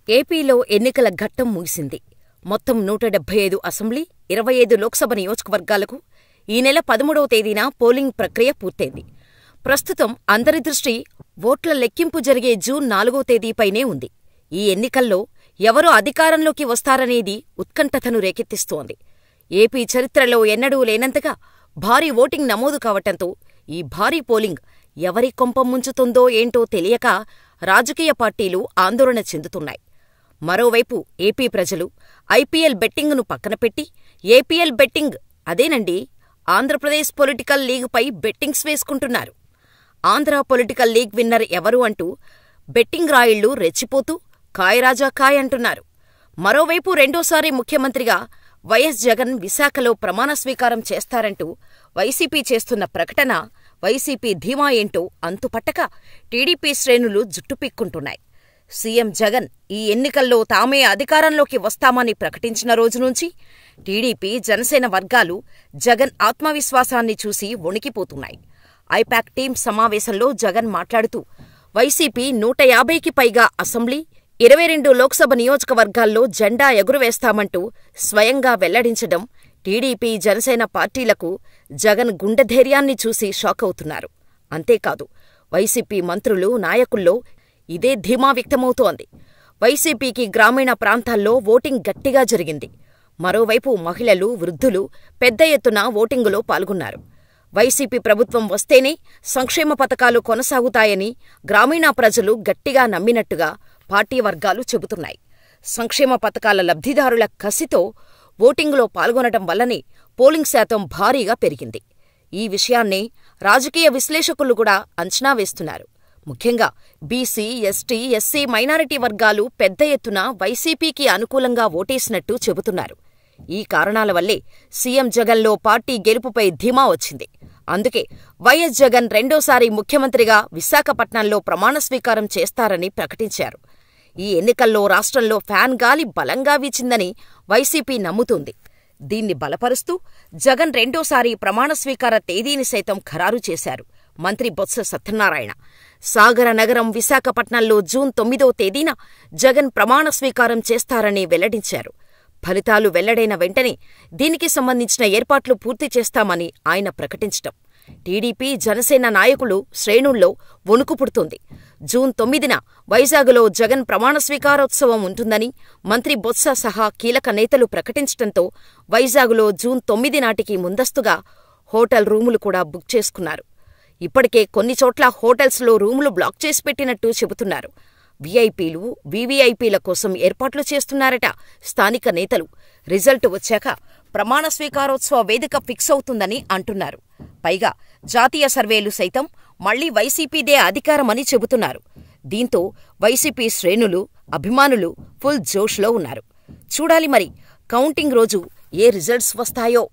ఏపీలో ఎన్నికల ఘట్టం ముగిసింది. మొత్తం 175 అసెంబ్లీ, 25 లోక్సభ నియోజకవర్గాలకు ఈ నెల 13వ తేదీన పోలింగ్ ప్రక్రియ పూర్తయింది. ప్రస్తుతం అందరి దృష్టి ఓట్ల లెక్కింపు జరిగే జూన్ 4వ తేదీపైనే ఉంది. ఈ ఎన్నికల్లో ఎవరు అధికారంలోకి వస్తారనేది ఉత్కంఠతను రేకెత్తిస్తోంది. ఏపీ చరిత్రలో ఎన్నడూ లేనంతగా భారీ ఓటింగ్ నమోదు కావటంతో ఈ భారీ పోలింగ్ ఎవరి కొంప ముంచుతుందో ఏంటో తెలియక రాజకీయ పార్టీలు ఆందోళన చెందుతున్నాయి. మరోవైపు ఏపీ ప్రజలు ఐపీఎల్ బెట్టింగును పక్కనపెట్టి ఏపీఎల్ బెట్టింగ్, అదేనండి ఆంధ్రప్రదేశ్ పొలిటికల్ లీగ్పై బెట్టింగ్స్ వేసుకుంటున్నారు. ఆంధ్ర పొలిటికల్ లీగ్ విన్నర్ ఎవరు అంటూ బెట్టింగ్ రాయిళ్లు రెచ్చిపోతూ కాయరాజా కాయ్ అంటున్నారు. మరోవైపు రెండోసారి ముఖ్యమంత్రిగా వైఎస్ జగన్ విశాఖలో ప్రమాణస్వీకారం చేస్తారంటూ వైసీపీ చేస్తున్న ప్రకటన, వైసీపీ ధీమా ఏంటో అంతుపట్టక టీడీపీ శ్రేణులు జుట్టుపిక్కుంటున్నాయి. సీఎం జగన్ ఈ ఎన్నికల్లో తామే అధికారంలోకి వస్తామని ప్రకటించిన రోజు నుంచి టీడీపీ, జనసేన వర్గాలు జగన్ ఆత్మవిశ్వాసాన్ని చూసి వణికిపోతున్నాయి. ఐపాక్ టీం సమావేశంలో జగన్ మాట్లాడుతూ వైసీపీ 150కి పైగా అసెంబ్లీ, 22 లోక్సభ నియోజకవర్గాల్లో జెండా ఎగురవేస్తామంటూ స్వయంగా వెల్లడించడం టీడీపీ, జనసేన పార్టీలకు జగన్ గుండెధైర్యాన్ని చూసి షాకవుతున్నారు. అంతేకాదు, వైసీపీ మంత్రులు, నాయకుల్లో ఇదే ధీమా వ్యక్తమవుతోంది. వైసీపీకి గ్రామీణ ప్రాంతాల్లో ఓటింగ్ గట్టిగా జరిగింది. మరోవైపు మహిళలు, వృద్ధులు పెద్ద ఎత్తున ఓటింగులో పాల్గొన్నారు. వైసీపీ ప్రభుత్వం వస్తేనే సంక్షేమ పథకాలు కొనసాగుతాయని గ్రామీణ ప్రజలు గట్టిగా నమ్మినట్టుగా పార్టీ వర్గాలు చెబుతున్నాయి. సంక్షేమ పథకాల లబ్ధిదారుల కసితో ఓటింగులో పాల్గొనటం వల్లనే పోలింగ్ శాతం భారీగా పెరిగింది. ఈ విషయాన్నే రాజకీయ విశ్లేషకులు కూడా అంచనా వేస్తున్నారు. ముఖ్యంగా బీసీ, ఎస్టీ, ఎస్సీ, మైనారిటీ వర్గాలు పెద్ద ఎత్తున వైసీపీకి అనుకూలంగా ఓటేసినట్టు చెబుతున్నారు. ఈ కారణాల వల్లే సీఎం జగన్లో పార్టీ గెలుపుపై ధీమా వచ్చింది. అందుకే వైఎస్ జగన్ రెండోసారి ముఖ్యమంత్రిగా విశాఖపట్నంలో ప్రమాణస్వీకారం చేస్తారని ప్రకటించారు. ఈ ఎన్నికల్లో రాష్ట్రంలో ఫ్యాన్ గాలి బలంగా వీచిందని వైసీపీ నమ్ముతోంది. దీన్ని బలపరుస్తూ జగన్ రెండోసారి ప్రమాణస్వీకార తేదీని సైతం ఖరారు చేశారు మంత్రి బొత్స సత్యనారాయణ. సాగర నగరం విశాఖపట్నంలో జూన్ 9వ తేదీన జగన్ ప్రమాణస్వీకారం చేస్తారని వెల్లడించారు. ఫలితాలు వెల్లడైన వెంటనే దీనికి సంబంధించిన ఏర్పాట్లు పూర్తి చేస్తామని ఆయన ప్రకటించటం టీడీపీ, జనసేన నాయకులు శ్రేణుల్లో వణుకు పుడుతోంది. జూన్ 9న వైజాగ్లో జగన్ ప్రమాణస్వీకారోత్సవం ఉంటుందని మంత్రి బొత్స సహా కీలక నేతలు ప్రకటించటంతో వైజాగ్లో జూన్ 9 నాటికి ముందస్తుగా హోటల్ రూములు కూడా బుక్ చేసుకున్నారు. ఇప్పటికే కొన్ని చోట్ల హోటల్స్లో రూములు బ్లాక్ చేసి పెట్టినట్టు చెబుతున్నారు. వీఐపీలు, వీవీఐపీల కోసం ఏర్పాట్లు చేస్తున్నారట స్థానిక నేతలు. రిజల్ట్ వచ్చాక ప్రమాణ స్వీకారోత్సవ వేదిక ఫిక్స్ అవుతుందని అంటున్నారు. పైగా జాతీయ సర్వేలు సైతం మళ్లీ వైసీపీదే అధికారమని చెబుతున్నారు. దీంతో వైసీపీ శ్రేణులు, అభిమానులు ఫుల్ జోష్లో ఉన్నారు. చూడాలి మరి కౌంటింగ్ రోజు ఏ రిజల్ట్స్ వస్తాయో.